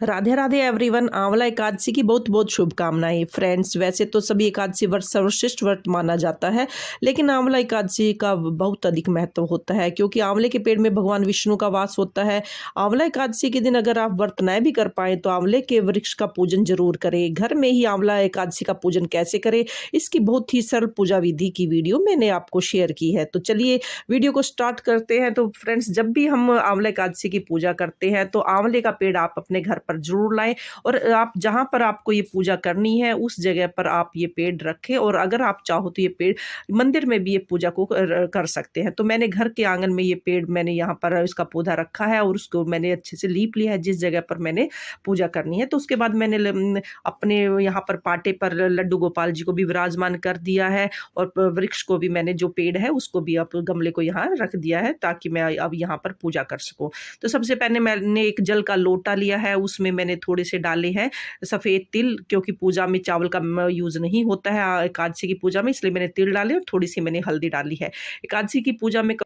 Radhe Radhe everyone. आंवला एकादशी की बहुत बहुत शुभकामनाएं फ्रेंड्स। वैसे तो सभी एकादशी व्रत सर्वश्रेष्ठ व्रत माना जाता है, लेकिन आंवला एकादशी का बहुत अधिक महत्व होता है क्योंकि आंवले के पेड़ में भगवान विष्णु का वास होता है। आंवला एकादशी के दिन अगर आप व्रत न भी कर पाए तो आंवले के वृक्ष का पूजन जरूर करें। घर में ही आंवला एकादशी का पूजन कैसे करें, इसकी बहुत ही सरल पूजा विधि की वीडियो मैंने आपको शेयर की है। तो चलिए वीडियो को स्टार्ट करते हैं। तो फ्रेंड्स, जब भी हम आंवला एकादशी की पूजा करते हैं तो आंवले का पेड़ आप अपने घर पर जरूर लाएं और आप जहां पर आपको ये पूजा करनी है उस जगह पर आप ये पेड़ रखें। और अगर आप चाहो तो ये पेड़ मंदिर में भी ये पूजा को कर सकते हैं। तो मैंने घर के आंगन में ये पेड़ मैंने यहाँ पर इसका पौधा रखा है और उसको मैंने अच्छे से लीप लिया है जिस जगह पर मैंने पूजा करनी है। तो उसके बाद मैंने अपने यहाँ पर पाटे पर लड्डू गोपाल जी को भी विराजमान कर दिया है और वृक्ष को भी मैंने जो पेड़ है उसको भी अब गमले को यहाँ रख दिया है ताकि मैं अब यहाँ पर पूजा कर सकूं। तो सबसे पहले मैंने एक जल का लोटा लिया है, उसमें मैंने थोड़े से डाले हैं सफ़ेद तिल, क्योंकि पूजा में चावल का यूज़ नहीं होता है एकादशी की पूजा में, इसलिए मैंने तिल डाले और थोड़ी सी मैंने हल्दी डाली है। एकादशी की पूजा में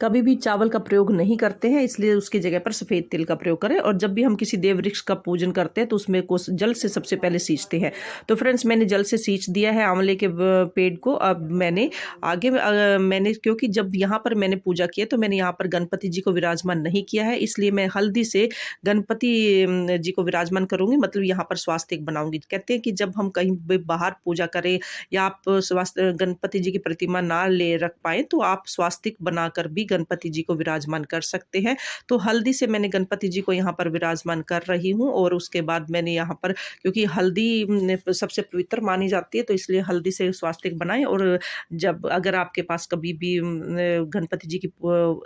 कभी भी चावल का प्रयोग नहीं करते हैं, इसलिए उसकी जगह पर सफ़ेद तिल का प्रयोग करें। और जब भी हम किसी देव वृक्ष का पूजन करते हैं तो उसमें को जल से सबसे पहले सींचते हैं। तो फ्रेंड्स, मैंने जल से सींच दिया है आंवले के पेड़ को। अब मैंने आगे मैंने क्योंकि जब यहाँ पर मैंने पूजा किया तो मैंने यहाँ पर गणपति जी को विराजमान नहीं किया है, इसलिए मैं हल्दी से गणपति जी को विराजमान करूँगी, मतलब यहाँ पर स्वास्तिक बनाऊंगी। कहते हैं कि जब हम कहीं भी बाहर पूजा करें या आप स्वास्थ्य गणपति जी की प्रतिमा ना ले रख पाए तो आप स्वास्तिक बनाकर भी गणपति जी को विराजमान कर सकते हैं। तो हल्दी से मैंने गणपति जी को यहाँ पर विराजमान कर रही हूँ और उसके बाद मैंने यहाँ पर, क्योंकि हल्दी सबसे पवित्र मानी जाती है, तो इसलिए हल्दी से स्वास्तिक बनाएं। और जब अगर आपके पास कभी भी गणपति जी की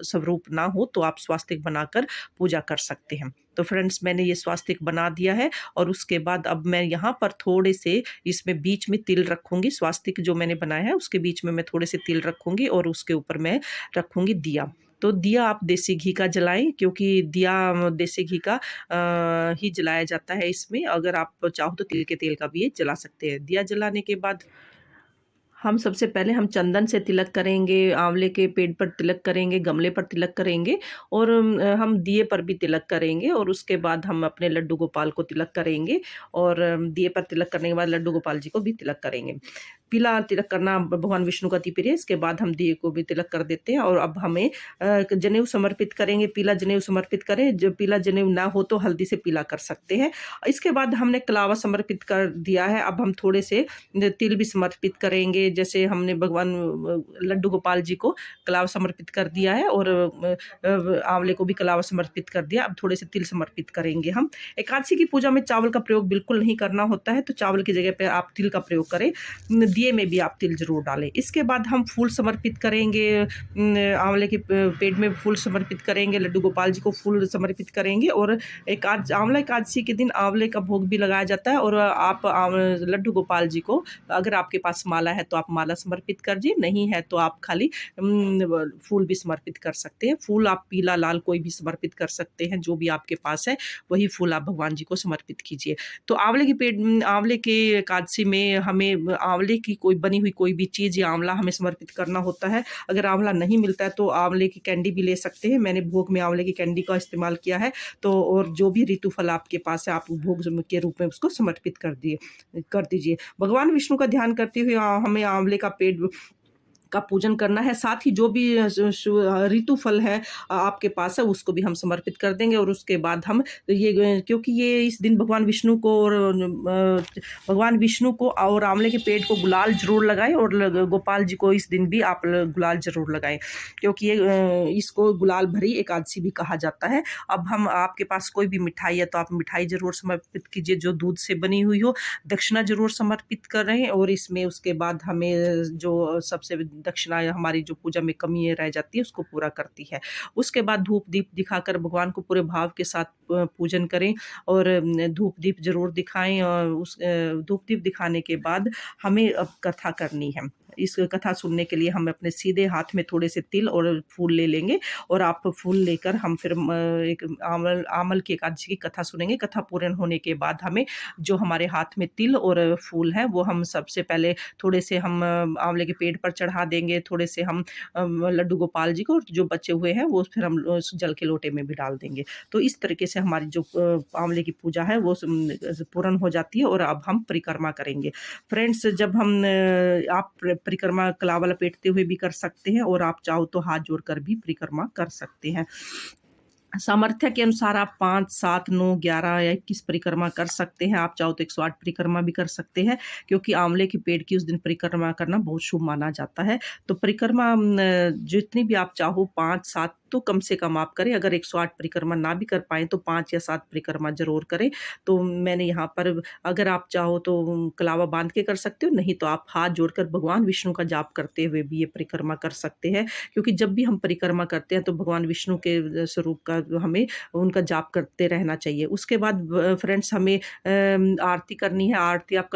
स्वरूप ना हो तो आप स्वास्तिक बनाकर पूजा कर सकते हैं। तो फ्रेंड्स, मैंने ये स्वास्तिक बना दिया है और उसके बाद अब मैं यहाँ पर थोड़े से इसमें बीच में तिल रखूंगी। स्वास्तिक जो मैंने बनाया है उसके बीच में मैं थोड़े से तिल रखूंगी और उसके ऊपर मैं रखूंगी दिया। तो दिया आप देसी घी का जलाएं, क्योंकि दिया देसी घी का ही जलाया जाता है इसमें। अगर आप चाहो तो तिल के तेल का भी ये जला सकते हैं। दिया जलाने के बाद हम सबसे पहले हम चंदन से तिलक करेंगे, आंवले के पेड़ पर तिलक करेंगे, गमले पर तिलक करेंगे और हम दिए पर भी तिलक करेंगे। और उसके बाद हम अपने लड्डू गोपाल को तिलक करेंगे और दिए पर तिलक करने के बाद लड्डू गोपाल जी को भी तिलक करेंगे। पीला तिलक करना भगवान विष्णु का अति प्रिय है। इसके बाद हम दिए को भी तिलक कर देते हैं और अब हमें जनेऊ समर्पित करेंगे। पीला जनेऊ समर्पित करें, जो पीला जनेऊ ना हो तो हल्दी से पीला कर सकते हैं। इसके बाद हमने कलावा समर्पित कर दिया है, अब हम थोड़े से तिल भी समर्पित करेंगे। जैसे हमने भगवान लड्डू गोपाल जी को कलावा समर्पित कर दिया है और आंवले को भी कलावा समर्पित कर दिया, अब थोड़े से तिल समर्पित करेंगे हम। एकादशी की पूजा में चावल का प्रयोग बिल्कुल नहीं करना होता है, तो चावल की जगह पे आप तिल का प्रयोग करें। दिए में भी आप तिल जरूर डालें। इसके बाद हम फूल समर्पित करेंगे, आंवले के पेड़ में फूल समर्पित करेंगे, लड्डू गोपाल जी को फूल समर्पित करेंगे। और आंवला एकादशी के दिन आंवले का भोग भी लगाया जाता है। और आप लड्डू गोपाल जी को, अगर आपके पास माला है तो आप माला समर्पित कर दीजिए, नहीं है तो आप खाली फूल भी समर्पित कर सकते हैं। फूल आप पीला लाल कोई भी समर्पित कर सकते हैं, जो भी आपके पास है वही फूल आप भगवान जी को समर्पित कीजिए। तो आंवले के एकादशी में हमें आंवले की कोई बनी हुई कोई भी चीज़ या आंवला हमें समर्पित करना होता है। अगर आंवला नहीं मिलता है तो आंवले की कैंडी भी ले सकते हैं। मैंने भोग में आंवले की कैंडी का इस्तेमाल किया है। तो और जो भी ऋतु फल आपके पास है आप भोग के रूप में उसको समर्पित कर दीजिए। भगवान विष्णु का ध्यान करते हुए हमें आंवले का पेड़ का पूजन करना है। साथ ही जो भी ऋतु फल है आपके पास है उसको भी हम समर्पित कर देंगे। और उसके बाद हम ये, क्योंकि ये इस दिन भगवान विष्णु को और आंवले के पेड़ को गुलाल जरूर लगाएं और गोपाल जी को इस दिन भी आप गुलाल जरूर लगाएं, क्योंकि ये इसको गुलाल भरी एकादशी भी कहा जाता है। अब हम, आपके पास कोई भी मिठाई है तो आप मिठाई जरूर समर्पित कीजिए जो दूध से बनी हुई हो। दक्षिणा जरूर समर्पित करें और इसमें उसके बाद हमें जो सबसे दक्षिणा हमारी जो पूजा में कमी रह जाती है उसको पूरा करती है। उसके बाद धूप दीप दिखाकर भगवान को पूरे भाव के साथ पूजन करें और धूप दीप जरूर दिखाएं। और उस धूप दीप दिखाने के बाद हमें अब कथा करनी है। इस कथा सुनने के लिए हम अपने सीधे हाथ में थोड़े से तिल और फूल ले लेंगे और आप फूल लेकर हम फिर एक आमल की एकादशी की कथा सुनेंगे। कथा पूर्ण होने के बाद हमें जो हमारे हाथ में तिल और फूल है वो हम सबसे पहले थोड़े से हम आंवले के पेड़ पर चढ़ा देंगे, थोड़े से हम लड्डू गोपाल जी को, और जो बचे हुए हैं वो फिर हम उस जल के लोटे में भी डाल देंगे। तो इस तरीके से हमारी जो आंवले की पूजा है वो पूर्ण हो जाती है और अब हम परिक्रमा करेंगे। फ्रेंड्स, जब हम आप परिक्रमा कलावा लपेटते हुए भी कर सकते हैं और आप चाहो तो हाथ जोड़कर भी परिक्रमा कर सकते हैं। सामर्थ्य के अनुसार आप 5, 7, 9, 11 या 21 परिक्रमा कर सकते हैं। आप चाहो तो 108 परिक्रमा भी कर सकते हैं, क्योंकि आंवले के पेड़ की उस दिन परिक्रमा करना बहुत शुभ माना जाता है। तो परिक्रमा जितनी भी आप चाहो 5, 7 तो कम से कम आप करें। अगर 108 परिक्रमा ना भी कर पाएँ तो 5 या 7 परिक्रमा ज़रूर करें। तो मैंने यहाँ पर, अगर आप चाहो तो कलावा बाँध के कर सकते हो, नहीं तो आप हाथ जोड़कर भगवान विष्णु का जाप करते हुए भी ये परिक्रमा कर सकते हैं। क्योंकि जब भी हम परिक्रमा करते हैं तो भगवान विष्णु के स्वरूप का हमें उनका जाप करते रहना चाहिए। उसके बाद फ्रेंड्स, हमें आरती करनी है। आरती आप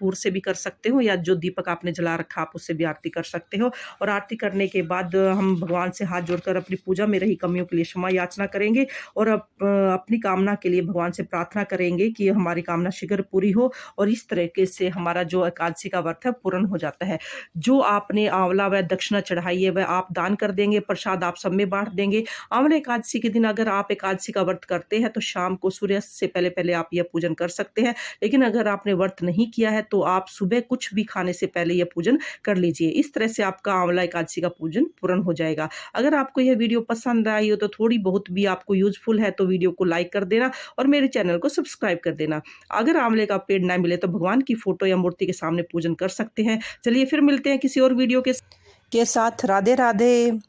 कपूर से भी कर सकते हो, या जो दीपक आपने जला रखा आप उससे भी आरती कर सकते हो। और आरती करने के बाद हम भगवान से हाथ जोड़कर अपनी पूजा में रही कमियों के लिए क्षमा याचना करेंगे और अपनी कामना के लिए भगवान से प्रार्थना करेंगे कि हमारी कामना शीघ्र पूरी हो, और इस तरीके से हमारा जो एकादशी का व्रत है पूर्ण हो जाता है। जो आपने आंवला व दक्षिणा चढ़ाई है वह आप दान कर देंगे, प्रसाद आप सब में बाँट देंगे। आंवला एकादशी के दिन अगर आप एकादशी का व्रत करते हैं तो शाम को सूर्यास्त से पहले-पहले आप यह पूजन कर सकते हैं। लेकिन अगर आपने व्रत नहीं किया है तो आप सुबह कुछ भी खाने से पहले यह पूजन कर लीजिए। इस तरह से आपका आंवला एकादशी का पूजन पूर्ण हो जाएगा। अगर आपको यह वीडियो पसंद आई हो तो थोड़ी बहुत भी आपको यूज़फुल है तो वीडियो को लाइक कर देना और मेरे चैनल को सब्सक्राइब कर देना। अगर आंवले का पेड़ ना मिले तो भगवान की फोटो या मूर्ति के सामने पूजन कर सकते हैं। चलिए फिर मिलते हैं किसी और वीडियो के साथ। राधे राधे।